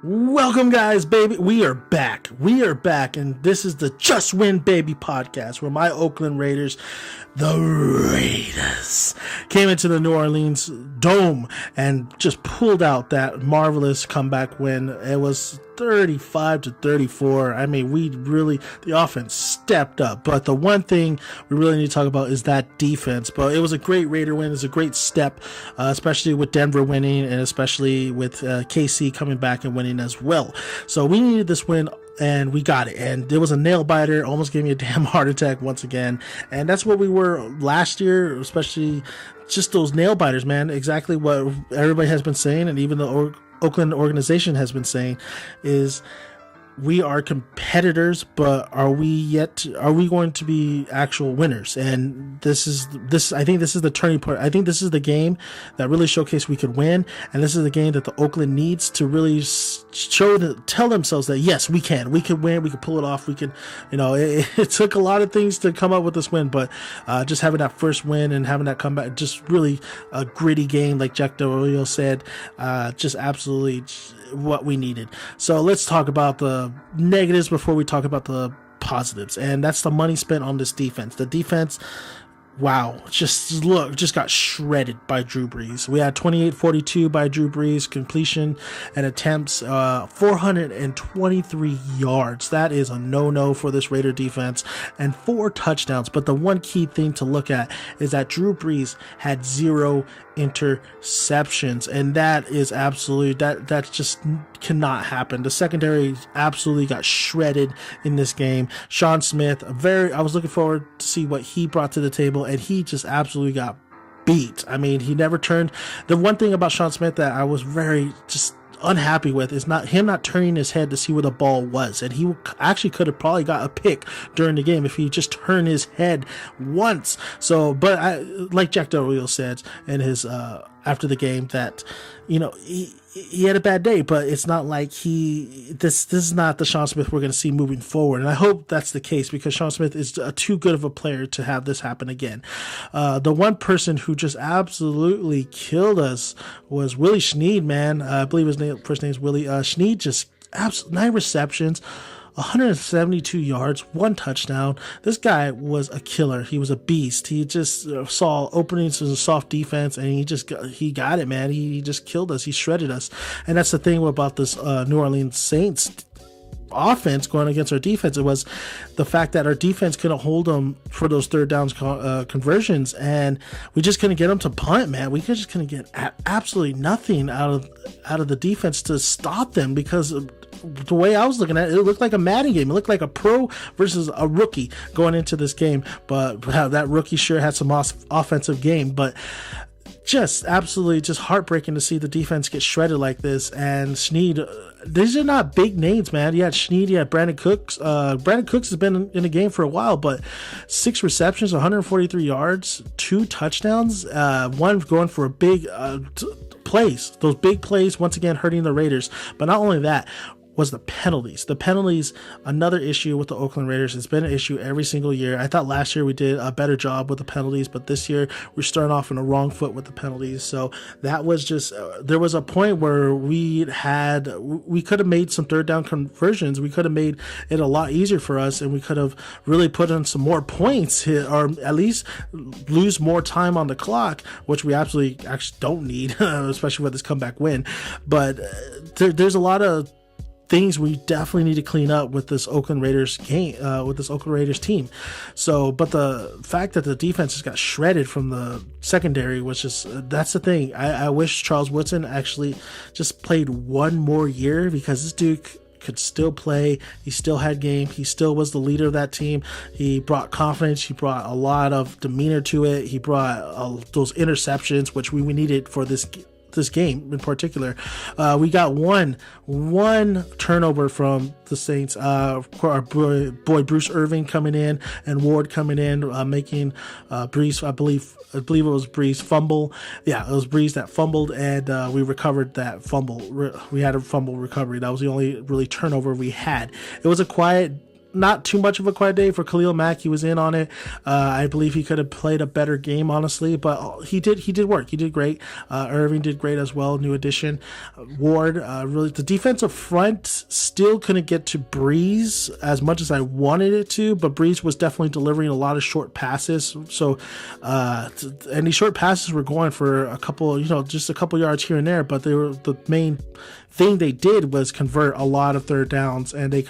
Welcome, guys, baby. We are back. We are back, and this is the Just Win Baby podcast, where my Oakland Raiders, the Raiders, came into the New Orleans Dome and just pulled out that marvelous comeback win. It was 35-34. I mean, the offense stepped up. But the one thing we really need to talk about is that defense. But it was a great Raider win. It was a great step, especially with Denver winning and especially with KC coming back and winning as well. So we needed this win, and we got it. And it was a nail biter. Almost gave me a damn heart attack once again. And that's what we were last year, especially just those nail biters, man. Exactly what everybody has been saying, and even the Oakland organization has been saying, is we are competitors, but are we going to be actual winners? And I think this is the turning point. I think this is the game that really showcased we could win, and this is the game that the Oakland needs to really tell themselves that yes, we can win, we can pull it off, we can, it took a lot of things to come up with this win, but just having that first win and having that comeback, just really a gritty game, like Jack Del Rio said, just absolutely what we needed. So let's talk about the negatives before we talk about the positives, and that's the money spent on this defense. The defense, wow, just got shredded by Drew Brees. We had 28-42 by Drew Brees, completion and attempts, 423 yards. That is a no-no for this Raider defense, and 4 touchdowns. But the one key thing to look at is that Drew Brees had 0 interceptions, and that is that just cannot happen. The secondary absolutely got shredded in this game. Sean Smith, I was looking forward to see what he brought to the table, and he just absolutely got beat. I mean, he never turned. The one thing about Sean Smith that I was very just unhappy with is not turning his head to see where the ball was, and he actually could have probably got a pick during the game if he just turned his head once. So, but like Jack Del Rio said in his after the game, that he had a bad day, but it's not like this is not the Sean Smith we're going to see moving forward. And I hope that's the case, because Sean Smith is too good of a player to have this happen again. The one person who just absolutely killed us was Willie Snead, man. I believe his first name is Willie. Snead, just 9 receptions, 172 yards, 1 touchdown. This guy was a killer. He was a beast. He just saw openings in a soft defense, and he got it, man. He just killed us. He shredded us. And that's the thing about this New Orleans Saints offense going against our defense. It was the fact that our defense couldn't hold them for those third downs conversions, and we just couldn't get them to punt, man. We just couldn't get absolutely nothing out of the defense to stop them, because the way I was looking at it, it looked like a Madden game. It looked like a pro versus a rookie going into this game, but that rookie sure had some offensive game. But just absolutely just heartbreaking to see the defense get shredded like this. And Snead, these are not big names, man. You had Snead, you had Brandon Cooks. Brandon Cooks has been in the game for a while, but 6 receptions, 143 yards, 2 touchdowns, one going for a big plays. Those big plays, once again, hurting the Raiders. But not only that, was the penalties. The penalties, another issue with the Oakland Raiders. It's been an issue every single year. I thought last year we did a better job with the penalties, but this year we're starting off on the wrong foot with the penalties. So that was just, there was a point where we could have made some third down conversions. We could have made it a lot easier for us, and we could have really put in some more points here, or at least lose more time on the clock, which we actually don't need, especially with this comeback win. But there's a lot of things we definitely need to clean up with this Oakland Raiders game, with this Oakland Raiders team. So, but the fact that the defense just got shredded from the secondary was just, that's the thing. I wish Charles Woodson actually just played one more year, because this dude could still play. He still had game. He still was the leader of that team. He brought confidence. He brought a lot of demeanor to it. He brought those interceptions, which we needed for this game in particular. We got one turnover from the Saints. Our boy Bruce Irving coming in, and Ward coming in, making Brees, I believe it was Brees fumble. Yeah, it was Brees that fumbled, and we recovered that fumble. We had a fumble recovery. That was the only really turnover we had. It was a quiet not too much of a quiet day for Khalil Mack. He was in on it. I believe he could have played a better game, honestly, but he did work. He did great. Irving did great as well. New addition. Ward, really, the defensive front still couldn't get to Breeze as much as I wanted it to, but Breeze was definitely delivering a lot of short passes. So, and these short passes were going for a couple, just a couple yards here and there, but they were the main thing they did was convert a lot of third downs, and they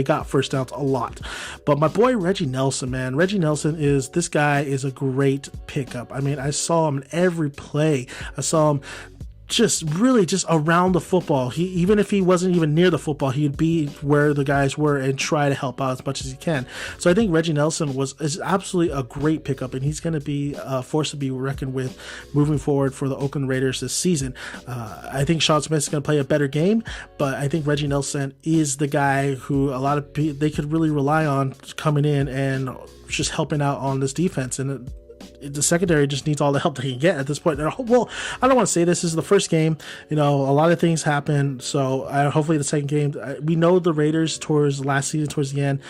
got first downs a lot. But my boy Reggie Nelson, man, this guy is a great pickup. I mean, I saw him in every play. I saw him just around the football. Even if he wasn't even near the football, he'd be where the guys were and try to help out as much as he can. So I think Reggie Nelson is absolutely a great pickup, and he's going to be a force to be reckoned with moving forward for the Oakland Raiders this season. I think Sean Smith is going to play a better game, but I think Reggie Nelson is the guy who a lot of people, they could really rely on coming in and just helping out on this defense. And the secondary just needs all the help they can get at this point. Well, I don't want to say this is the first game. A lot of things happen. So hopefully the second game, we know the Raiders towards last season, towards the end,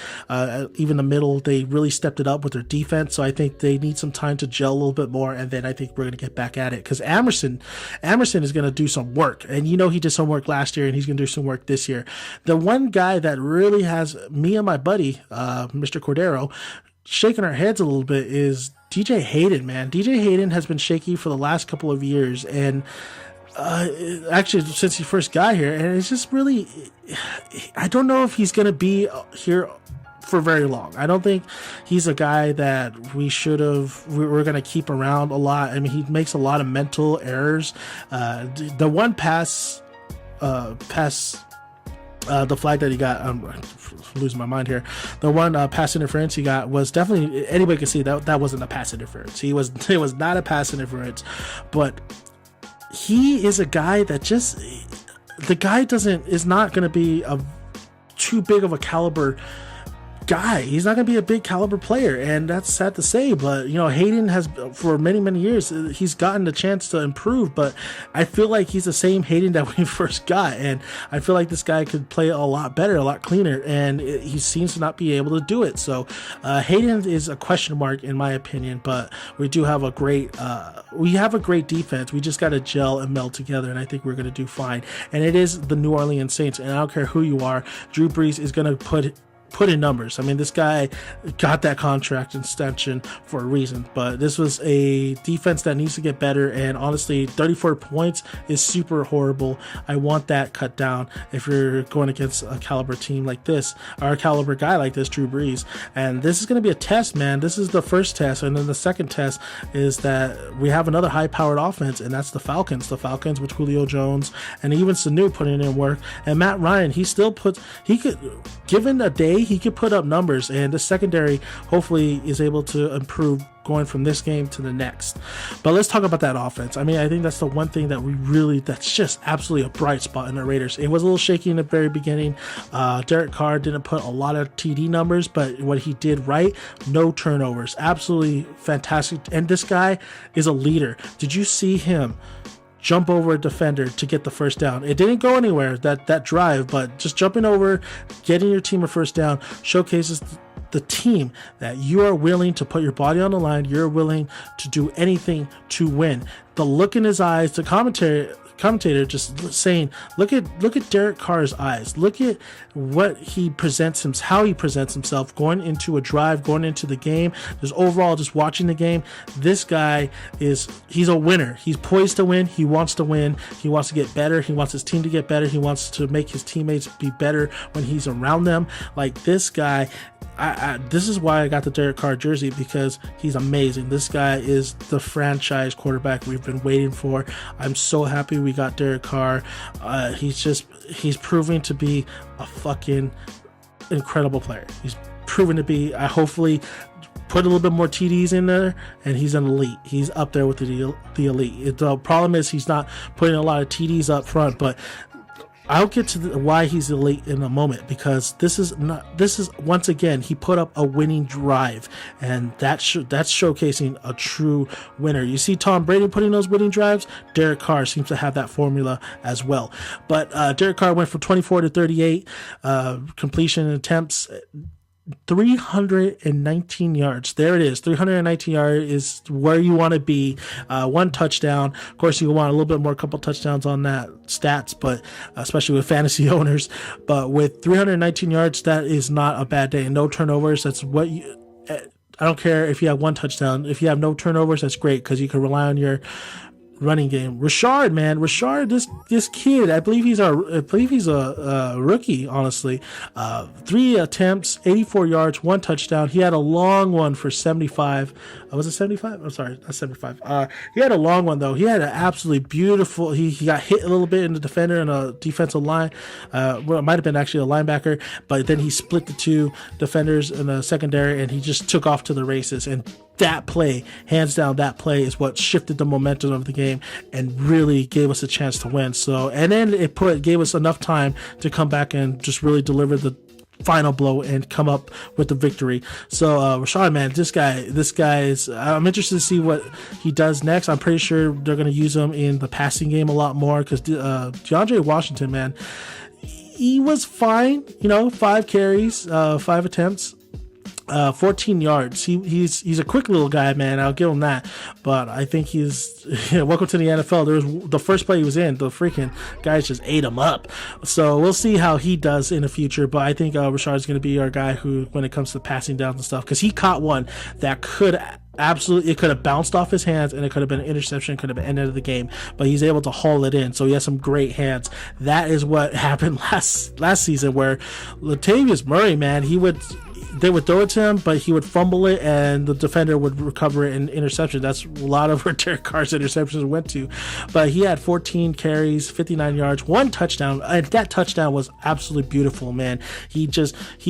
even the middle, they really stepped it up with their defense. So I think they need some time to gel a little bit more. And then I think we're going to get back at it, because Amerson is going to do some work. And he did some work last year, and he's going to do some work this year. The one guy that really has me and my buddy, Mr. Cordero, shaking our heads a little bit is DJ Hayden, man. DJ Hayden has been shaky for the last couple of years, and actually since he first got here, and it's just really, I don't know if he's going to be here for very long. I don't think he's a guy that we're going to keep around a lot. I mean, he makes a lot of mental errors. The one pass, the flag that he got, I'm losing my mind here. The one pass interference he got was definitely, anybody could see that wasn't a pass interference. It was not a pass interference, but he is a guy that is not going to be too big of a caliber guy. He's not going to be a big caliber player, and that's sad to say, but Hayden has, for many years, he's gotten the chance to improve, but I feel like he's the same Hayden that we first got, and I feel like this guy could play a lot better, a lot cleaner, and he seems to not be able to do it. So Hayden is a question mark in my opinion, but we do have a great defense. We just got to gel and meld together, and I think we're going to do fine. And it is the New Orleans Saints, and I don't care who you are, Drew Brees is going to put in numbers. I mean, this guy got that contract extension for a reason, but this was a defense that needs to get better, and honestly, 34 points is super horrible. I want that cut down if you're going against a caliber team like this, or a caliber guy like this, Drew Brees. And this is going to be a test, man. This is the first test, and then the second test is that we have another high-powered offense, and that's the Falcons. The Falcons with Julio Jones and even Sanu putting in work, and Matt Ryan, given a day, he could put up numbers, and the secondary hopefully is able to improve going from this game to the next. But let's talk about that offense. I mean, I think that's the one thing that's just absolutely a bright spot in the Raiders. It was a little shaky in the very beginning. Derek Carr didn't put a lot of TD numbers, but what he did right, no turnovers, absolutely fantastic. And this guy is a leader. Did you see him jump over a defender to get the first down? It didn't go anywhere, that drive, but just jumping over, getting your team a first down showcases the team that you are willing to put your body on the line. You're willing to do anything to win. The look in his eyes, the commentator just saying, look at Derek Carr's eyes. Look at what he presents how he presents himself going into a drive, going into the game. Just overall, just watching the game. This guy he's a winner. He's poised to win. He wants to win. He wants to get better. He wants his team to get better. He wants to make his teammates be better when he's around them. Like this guy, this is why I got the Derek Carr jersey, because he's amazing. This guy is the franchise quarterback we've been waiting for. I'm so happy we got Derek Carr. He's proving to be a fucking incredible player. He's proven to be, I hopefully put a little bit more TDs in there, and he's an elite. He's up there with the elite. The problem is he's not putting a lot of TDs up front, but I'll get to why he's elite in a moment, because this is once again, he put up a winning drive, and that's showcasing a true winner. You see Tom Brady putting those winning drives, Derek Carr seems to have that formula as well. But Derek Carr went from 24 to 38 completion attempts. 319 yards. There it is. 319 yards is where you want to be. One touchdown. Of course, you want a little bit more, couple touchdowns on that stats, but especially with fantasy owners. But with 319 yards, that is not a bad day. No turnovers. That's what you. I don't care if you have one touchdown. If you have no turnovers, that's great because you can rely on your running game. Rashard, man, this kid, I believe he's a rookie, honestly. 3 attempts, 84 yards, 1 touchdown. He had a long one for 75. Was it 75? I'm sorry, not 75. He had a long one though. He had an absolutely beautiful. He got hit a little bit in the defender and a defensive line. Well, it might have been actually a linebacker, but then he split the 2 defenders in the secondary and he just took off to the races. And that play, hands down, that play is what shifted the momentum of the game and really gave us a chance to win. So, and then gave us enough time to come back and just really deliver the final blow and come up with the victory. So, Rashad, man, this guy is, I'm interested to see what he does next. I'm pretty sure they're going to use him in the passing game a lot more because DeAndre Washington, man, he was fine, 5 carries, 5 attempts. 14 yards. He's a quick little guy, man. I'll give him that. But I think welcome to the NFL. There was the first play he was in, the freaking guys just ate him up. So we'll see how he does in the future. But I think Rashard is going to be our guy who, when it comes to passing downs and stuff, because he caught one that could absolutely, it could have bounced off his hands and it could have been an interception, could have been end of the game, but he's able to haul it in. So he has some great hands. That is what happened last season, where Latavius Murray, man, they would throw it to him, but he would fumble it and the defender would recover it in interception. That's a lot of where Derek Carr's interceptions went to. But he had 14 carries, 59 yards, 1 touchdown. And that touchdown was absolutely beautiful, man. He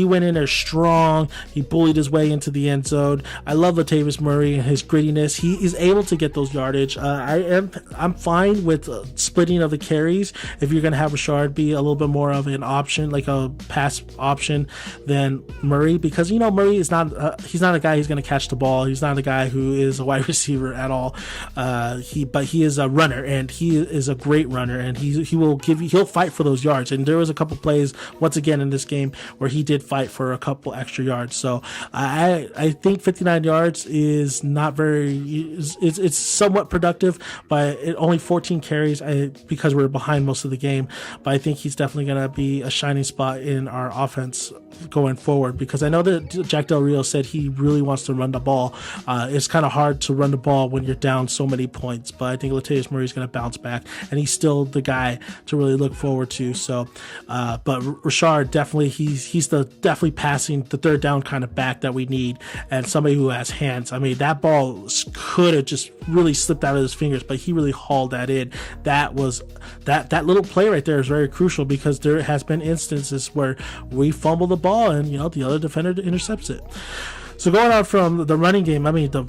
went in there strong. He bullied his way into the end zone. I love Latavius Murray and his grittiness. He is able to get those yardage. I'm fine with splitting of the carries if you're going to have Rashard be a little bit more of an option, like a pass option than Murray, because Murray is not he's not a guy who's going to catch the ball. He's not a guy who is a wide receiver at all. But he is a runner, and he is a great runner, and he'll fight for those yards. And there was a couple plays once again in this game where he did fight for a couple extra yards. So I think 59 yards is not very. It's somewhat productive, but only 14 carries because we're behind most of the game. But I think he's definitely going to be a shining spot in our offense going forward, because I know that Jack Del Rio said he really wants to run the ball. It's kind of hard to run the ball when you're down so many points, but I think Latavius Murray is going to bounce back, and he's still the guy to really look forward to. So, but Rashard, definitely, he's definitely passing the third down kind of back that we need, and somebody who has hands. I mean, that ball could have just really slipped out of his fingers, but he really hauled that in. That little play right there is very crucial, because there has been instances where we fumble the ball and the other defender intercepts it. So going on from the running game, I mean the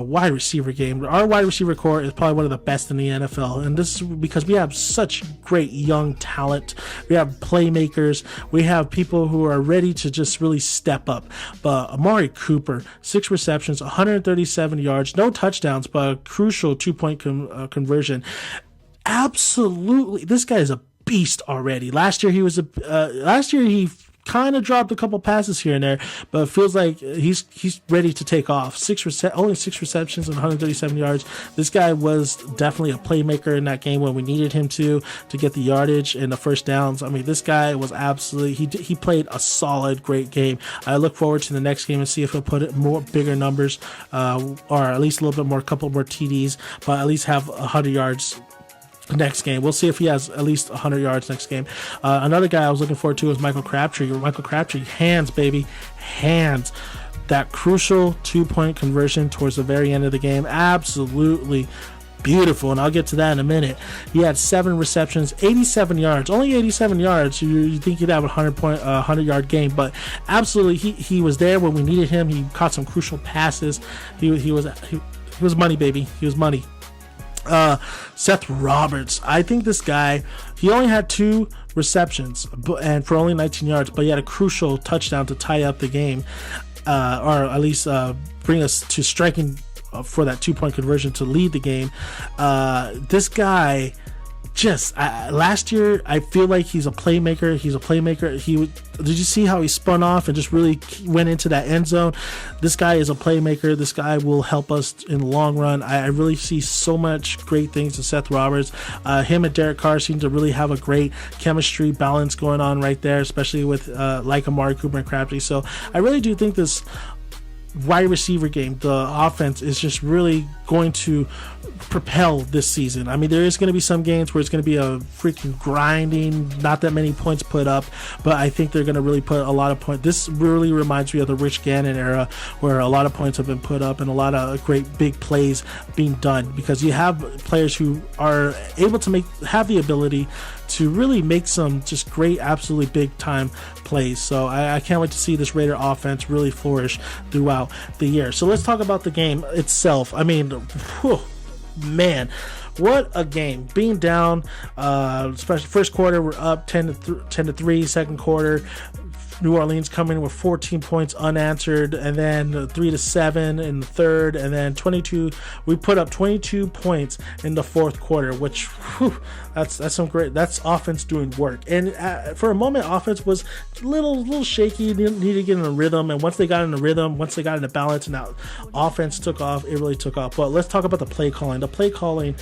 wide receiver game. Our wide receiver core is probably one of the best in the NFL, and this is because we have such great young talent. We have playmakers. We have people who are ready to just really step up. But Amari Cooper, 6 receptions, 137 yards, no touchdowns, but a crucial 2-point conversion. Absolutely, this guy is a beast already. Last year he kind of dropped a couple passes here and there, but it feels like he's ready to take off. Only 6 receptions and 137 yards. This guy was definitely a playmaker in that game when we needed him to get the yardage and the first downs. I mean, this guy was absolutely, he played a solid, great game. I look forward to the next game and see if he'll put it more bigger numbers, or at least a little bit more, a couple more TDs, but at least have 100 yards next game. We'll see if he has at least 100 yards next game. Another guy I was looking forward to was Michael Crabtree. Hands, baby. Hands. That crucial 2-point conversion towards the very end of the game. Absolutely beautiful, and I'll get to that in a minute. He had 7 receptions, 87 yards. Only 87 yards. You think he'd have a 100-yard game, but absolutely he was there when we needed him. He caught some crucial passes. He was money, baby. He was money. Seth Roberts, I think this guy, he only had 2 receptions and for only 19 yards, but he had a crucial touchdown to tie up the game, or at least bring us to striking for that 2-point conversion to lead the game. This guy just last year, I feel like he's a playmaker. Did you see how he spun off and just really went into that end zone? This guy is a playmaker. This guy will help us in the long run. I really see so much great things in Seth Roberts. Him and Derek Carr seem to really have a great chemistry balance going on right there, especially with like Amari Cooper and Crabtree. So I really do think this wide receiver game, the offense, is just really going to propel this season. I mean, there is going to be some games where it's going to be a freaking grinding, not that many points put up, but I think they're going to really put a lot of points. This really reminds me of the Rich Gannon era, where a lot of points have been put up and a lot of great big plays being done, because you have players who are able to have the ability to really make some just great, absolutely big time plays. So I can't wait to see this Raider offense really flourish throughout the year. So let's talk about the game itself. I mean, whew, man, what a game. Being down, especially first quarter, we're up 10 to 3. Second quarter, New Orleans coming with 14 points unanswered, and then 3-7 in the third, and then 22. We put up 22 points in the fourth quarter, which that's some great. That's offense doing work. And for a moment, offense was a little shaky. Needed to get in a rhythm, and once they got in the rhythm, once they got into balance, and now offense took off. It really took off. But let's talk about the play calling. The play calling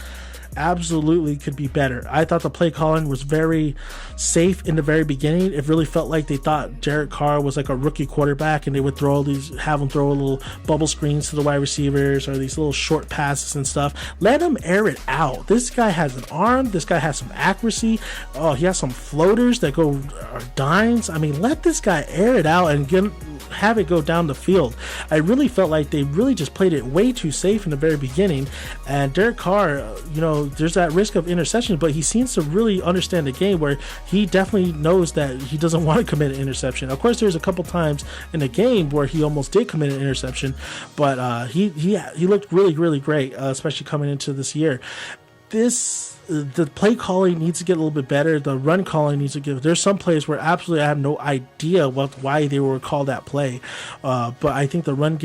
absolutely could be better. I thought the play calling was very safe in the very beginning. It really felt like they thought Derek Carr was like a rookie quarterback, and they would have him throw little bubble screens to the wide receivers or these little short passes and stuff. Let him air it out. This guy has an arm. This guy has some accuracy. Oh, he has some floaters that go dimes. I mean, let this guy air it out and have it go down the field. I really felt like they really just played it way too safe in the very beginning. And Derek Carr, there's that risk of interception, but he seems to really understand the game, where he definitely knows that he doesn't want to commit an interception. Of course, there's a couple times in the game where he almost did commit an interception, but he looked really, really great, especially coming into this year. The play calling needs to get a little bit better. The run calling needs to get. There's some plays where absolutely I have no idea why they were called that play, but I think the run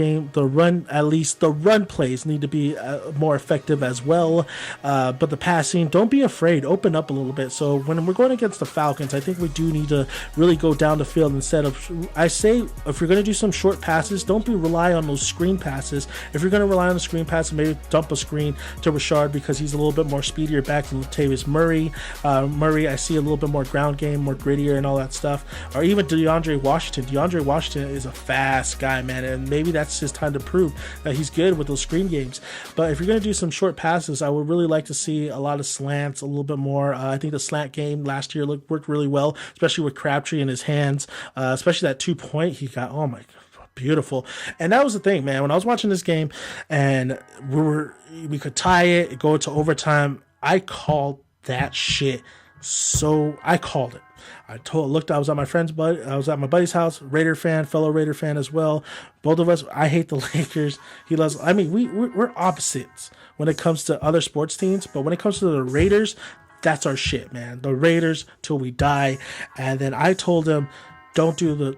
plays need to be more effective as well. But the passing, don't be afraid. Open up a little bit. So when we're going against the Falcons, I think we do need to really go down the field instead of. I say if you're going to do some short passes, don't rely on those screen passes. If you're going to rely on the screen passes, maybe dump a screen to Rashard, because he's a little bit more speedier back than Latavius Murray. I see a little bit more ground game, more grittier and all that stuff. Or even DeAndre Washington. DeAndre Washington is a fast guy, man, and maybe that's his time to prove that he's good with those screen games. But if you're going to do some short passes, I would really like to see a lot of slants, a little bit more. I think the slant game last year worked really well, especially with Crabtree in his hands, especially that 2-point he got. Oh my God. Beautiful. And that was the thing, man. When I was watching this game and we could tie it, go into overtime, I called that shit. So I called it. I was at my buddy's house, fellow Raider fan as well. Both of us, I hate the Lakers. He loves, we're opposites when it comes to other sports teams, but when it comes to the Raiders, that's our shit, man. The Raiders till we die. And then I told him, don't go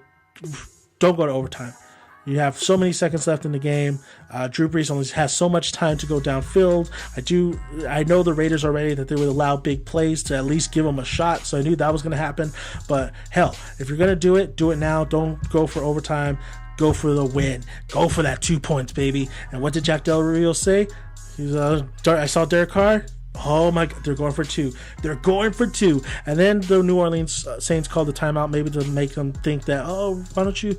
to overtime. You have so many seconds left in the game. Drew Brees only has so much time to go downfield. I know the Raiders already that they would allow big plays to at least give them a shot, so I knew that was going to happen. But hell, if you're going to do it now. Don't go for overtime. Go for the win. Go for that 2 points, baby. And what did Jack Del Rio say? I saw Derek Carr. Oh my God, they're going for 2. They're going for 2. And then the New Orleans Saints called the timeout, maybe to make them think that, why don't you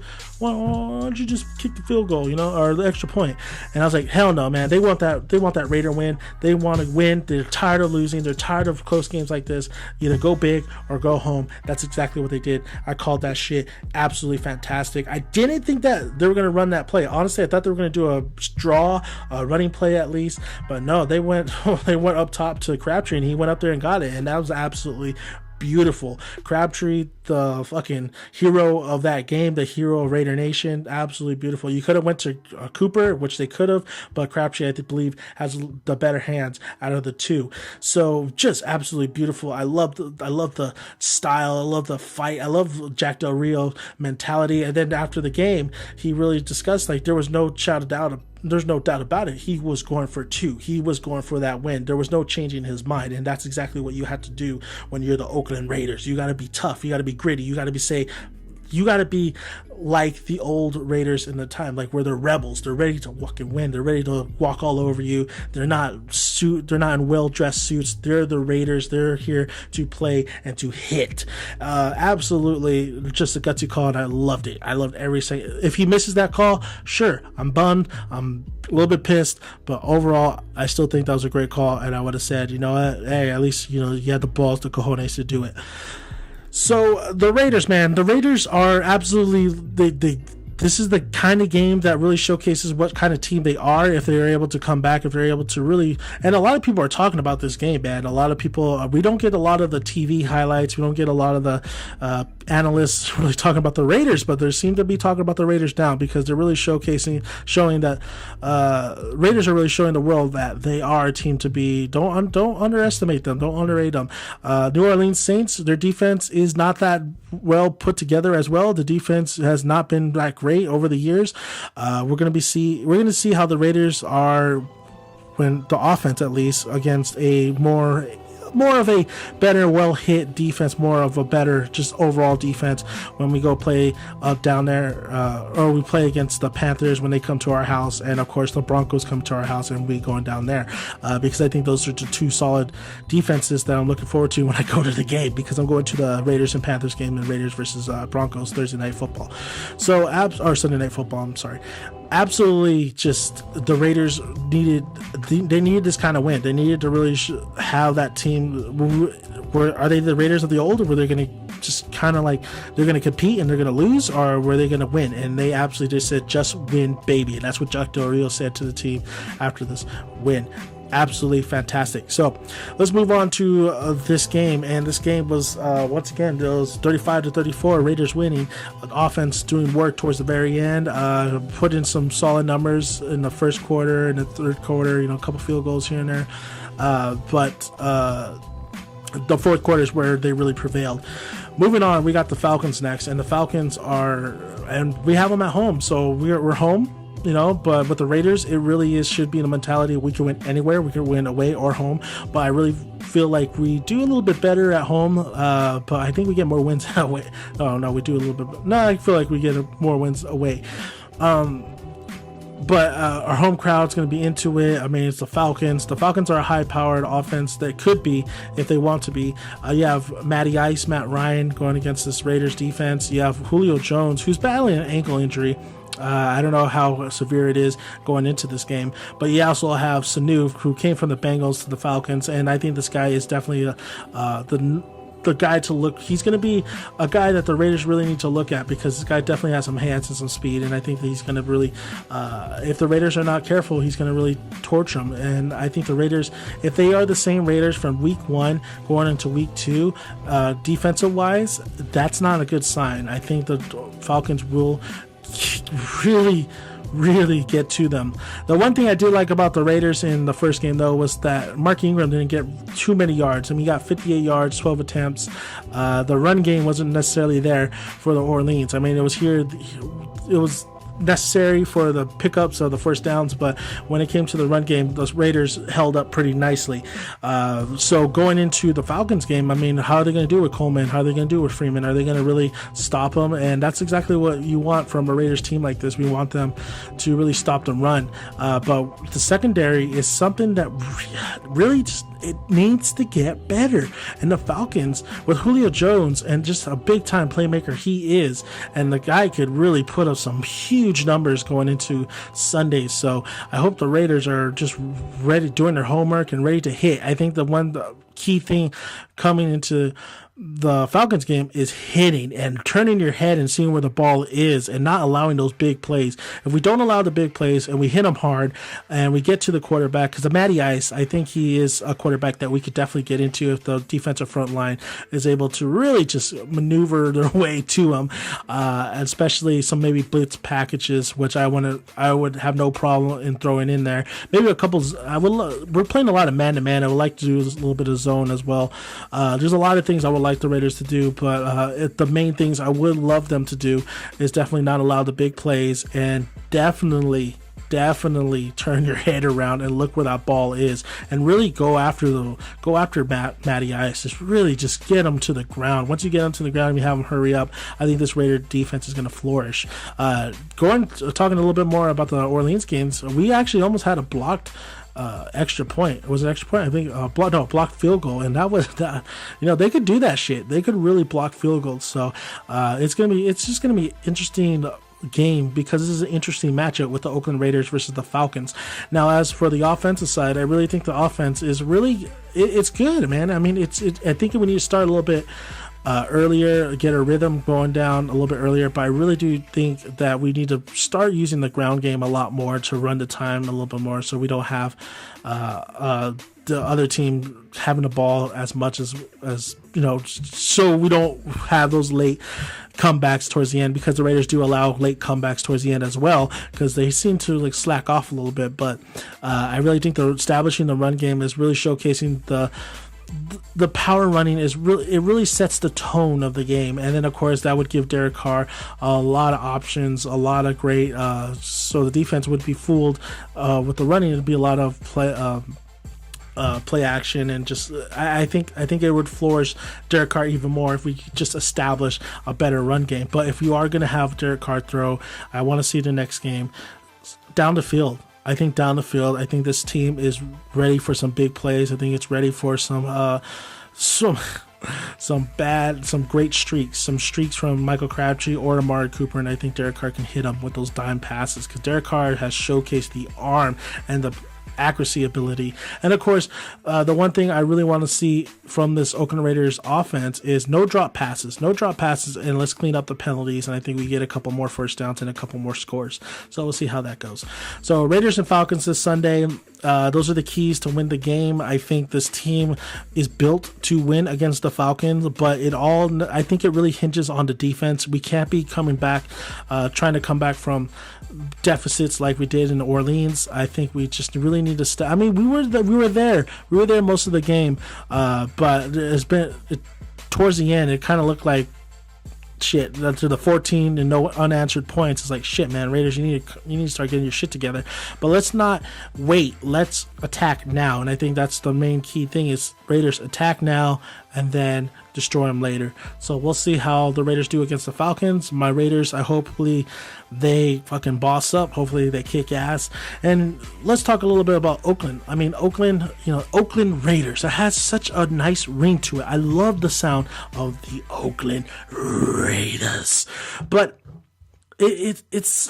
just kick the field goal, or the extra point. And I was like, hell no, man. They want that Raider win. They want to win. They're tired of losing. They're tired of close games like this. Either go big or go home. That's exactly what they did. I called that shit absolutely fantastic. I didn't think that they were going to run that play. Honestly, I thought they were going to do a running play at least. But no, they went up top to Crabtree, and he went up there and got it, and that was absolutely beautiful. Crabtree, the fucking hero of that game, the hero of Raider Nation, absolutely beautiful. You could have went to Cooper, which they could have, but Crabtree, I believe, has the better hands out of the two. So just absolutely beautiful. I love the style. I love the fight. I love Jack Del Rio mentality. And then after the game, he really discussed, like, there was no there's no doubt about it. He was going for 2. He was going for that win. There was no changing his mind, and that's exactly what you have to do when you're the Oakland Raiders. You got to be tough. You got to be gritty. You got to be like the old Raiders in the time, like where they're rebels. They're ready to walk and win. They're ready to walk all over you. They're not in well-dressed suits. They're the Raiders. They're here to play and to hit. Absolutely, just a gutsy call, and I loved it. I loved every second. If he misses that call, sure, I'm bummed. I'm a little bit pissed, but overall, I still think that was a great call, and I would have said, you know what, hey, at least, you had the balls, the cojones to do it. So the Raiders, man, the Raiders are absolutely this is the kind of game that really showcases what kind of team they are if they're able to come back, if they're able to really. And a lot of people are talking about this game, man. A lot of people, we don't get a lot of the TV highlights. We don't get a lot of the analysts really talking about the Raiders, but they seem to be talking about the Raiders now because they're really showing that Raiders are really showing the world that they are a team to be. Don't underestimate them. Don't underrate them. New Orleans Saints, their defense is not that well put together as well. The defense has not been that great over the years. We're going to see how the Raiders are when the offense, at least, against a more of a better, well-hit defense, more of a better just overall defense when we go play down there, or we play against the Panthers when they come to our house, and of course the Broncos come to our house and we going down there, because I think those are the 2 solid defenses that I'm looking forward to when I go to the game, because I'm going to the Raiders and Panthers game, and Raiders versus Broncos Thursday night football, or Sunday night football, I'm sorry. Absolutely, just the Raiders needed this kind of win. They needed to really have that team. Are they the Raiders of the old, or were they going to just kind of like they're going to compete and they're going to lose, or were they going to win? And they absolutely just said, just win, baby. And that's what Jack Del Rio said to the team after this win. Absolutely fantastic. So let's move on to this game, and this game was once again, it was 35-34, Raiders winning. Offense doing work towards the very end, put in some solid numbers in the first quarter and the third quarter, a couple field goals here and there, but the fourth quarter is where they really prevailed. Moving on, we got the Falcons next, and the Falcons and we have them at home, so we're home. But with the Raiders, it really should be the mentality we can win anywhere. We can win away or home. But I really feel like we do a little bit better at home. But I think we get more wins away. Oh, no, we do a little bit. No, I feel like we get more wins away. But our home crowd's going to be into it. I mean, it's the Falcons. The Falcons are a high-powered offense that could be, if they want to be. You have Matt Ryan going against this Raiders defense. You have Julio Jones, who's battling an ankle injury. I don't know how severe it is going into this game, but you also have Sanu, who came from the Bengals to the Falcons, and I think this guy is definitely the guy to look. He's going to be a guy that the Raiders really need to look at, because this guy definitely has some hands and some speed, and I think that he's going to really, if the Raiders are not careful, he's going to really torch them. And I think the Raiders, if they are the same Raiders from week 1 going into week 2, defensive-wise, that's not a good sign. I think the Falcons will really get to them. The one thing I did like about the Raiders in the first game, though, was that Mark Ingram didn't get too many yards. I mean, he got 58 yards, 12 attempts. The run game wasn't necessarily there for the Orleans. I mean, it was necessary for the pickups of the first downs, but when it came to the run game, those Raiders held up pretty nicely. So going into the Falcons game, I mean, how are they going to do with Coleman? How are they going to do with Freeman? Are they going to really stop them? And that's exactly what you want from a Raiders team like this. We want them to really stop the run. But the secondary is something that really just, it needs to get better. And the Falcons, with Julio Jones, and just a big time playmaker he is, and the guy could really put up some huge numbers going into Sunday. So I hope the Raiders are just ready, doing their homework and ready to hit. I think the key thing coming into the Falcons game is hitting and turning your head and seeing where the ball is and not allowing those big plays. If we don't allow the big plays and we hit them hard and we get to the quarterback, because the Matty Ice, I think he is a quarterback that we could definitely get into if the defensive front line is able to really just maneuver their way to him, especially some maybe blitz packages, which I would have no problem in throwing in there. Maybe a couple. We're playing a lot of man-to-man. I would like to do a little bit of zone as well. There's a lot of things I would like the Raiders to do, but the main things I would love them to do is definitely not allow the big plays, and definitely definitely turn your head around and look where that ball is, and really go after Matty Ice. Just really just get him to the ground. Once you get him to the ground and you have him hurry up, I think this Raider defense is going to flourish. Talking a little bit more about the Orleans games, we actually almost had a blocked extra point. Was it extra point? I think blocked field goal, and that was they could do that shit. They could really block field goals. So it's just gonna be interesting game, because this is an interesting matchup with the Oakland Raiders versus the Falcons. Now, as for the offensive side, I really think the offense is really it's good, man. I mean, I think we need to start a little bit earlier, get a rhythm going down a little bit earlier, but I really do think that we need to start using the ground game a lot more to run the time a little bit more, so we don't have the other team having the ball as much as so we don't have those late comebacks towards the end, because the Raiders do allow late comebacks towards the end as well, because they seem to like slack off a little bit. But I really think establishing the run game is really showcasing the power running it really sets the tone of the game. And then of course that would give Derek Carr a lot of options, a lot of great so the defense would be fooled with the running. It'd be a lot of play action, and just I think it would flourish Derek Carr even more if we could just establish a better run game. But if you are going to have Derek Carr throw, I want to see the next game down the field. I think this team is ready for some big plays. I think it's ready for some great streaks, some streaks from Michael Crabtree or Amari Cooper, and I think Derek Carr can hit them with those dime passes, because Derek Carr has showcased the arm and the accuracy ability. And of course, the one thing I really want to see from this Oakland Raiders offense is no drop passes, and let's clean up the penalties. And I think we get a couple more first downs and a couple more scores. So we'll see how that goes. So Raiders and Falcons this Sunday. Those are the keys to win the game. I think this team is built to win against the Falcons, but I think it really hinges on the defense. We can't be coming back, trying to come back from deficits like we did in Orleans. I think we just really need to I mean, we were there most of the game, but towards the end, it kind of looked like shit to the 14 and no unanswered points. It's like, shit, man, Raiders, you need to start getting your shit together. But let's not wait. Let's attack now. And I think that's the main key thing is Raiders attack now and then destroy them later. So we'll see how the Raiders do against the Falcons. My Raiders, hopefully they fucking boss up. Hopefully they kick ass. And let's talk a little bit about Oakland. I mean, Oakland Raiders. It has such a nice ring to it. I love the sound of the Oakland Raiders. But it's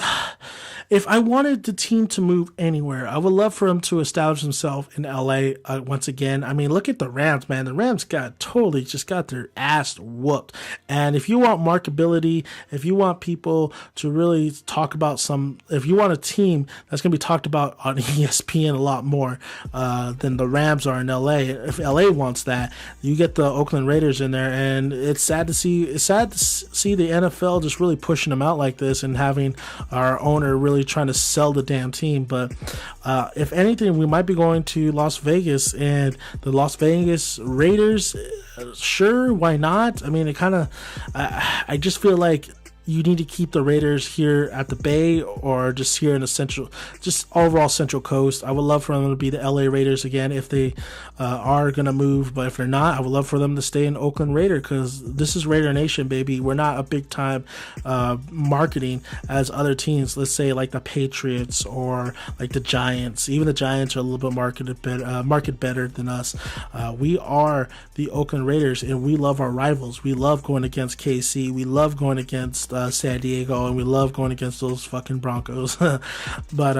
if I wanted the team to move anywhere, I would love for them to establish themselves in LA once again. I mean, look at the Rams, man. The Rams got their ass whooped. And if you want markability, if you want people to really talk about if you want a team that's going to be talked about on ESPN a lot more than the Rams are in LA, if LA wants that, you get the Oakland Raiders in there. And it's sad to see the NFL just really pushing them out like this, and having our owner really trying to sell the damn team. But if anything, we might be going to Las Vegas, and the Las Vegas Raiders, sure, why not? I mean, I just feel like you need to keep the Raiders here at the Bay, or just here in the overall Central Coast. I would love for them to be the LA Raiders again if they are going to move, but if they're not, I would love for them to stay in Oakland Raider, because this is Raider Nation, baby. We're not a big time marketing as other teams, let's say like the Patriots or like the Giants. Even the Giants are a little bit market better than us. We are the Oakland Raiders, and we love our rivals. We love going against KC. We love going against San Diego, and we love going against those fucking Broncos. But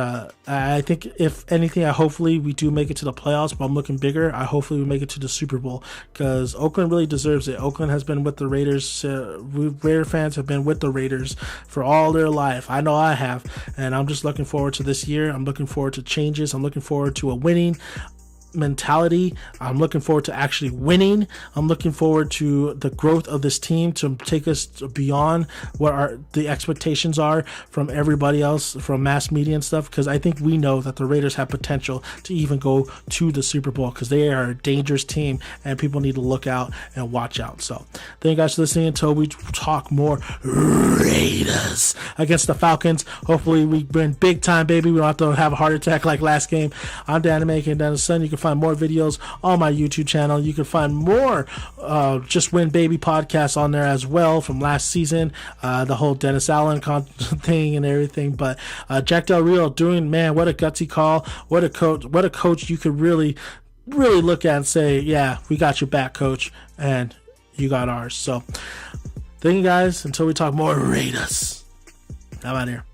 I think if anything, hopefully we do make it to the playoffs, but I'm looking bigger. Hopefully we make it to the Super Bowl, because Oakland really deserves it. Oakland has been with the Raiders. Raider fans have been with the Raiders for all their life. I know I have, and I'm just looking forward to this year. I'm looking forward to changes. I'm looking forward to a winning mentality. I'm looking forward to actually winning. I'm looking forward to the growth of this team to take us beyond what the expectations are from everybody else, from mass media and stuff, because I think we know that the Raiders have potential to even go to the Super Bowl, because they are a dangerous team and people need to look out and watch out. So thank you guys for listening until we talk more Raiders against the Falcons. Hopefully we win big time, baby. We don't have to have a heart attack like last game. I'm Dan American Dan the Sun. You can find more videos on my YouTube channel. You can find more Just Win Baby podcasts on there as well from last season, the whole Dennis Allen thing and everything. But Jack Del Rio doing, man, what a gutsy call. What a coach you could really look at and say, yeah, we got your back, coach, and you got ours. So thank you guys until we talk more Raiders. I'm out here.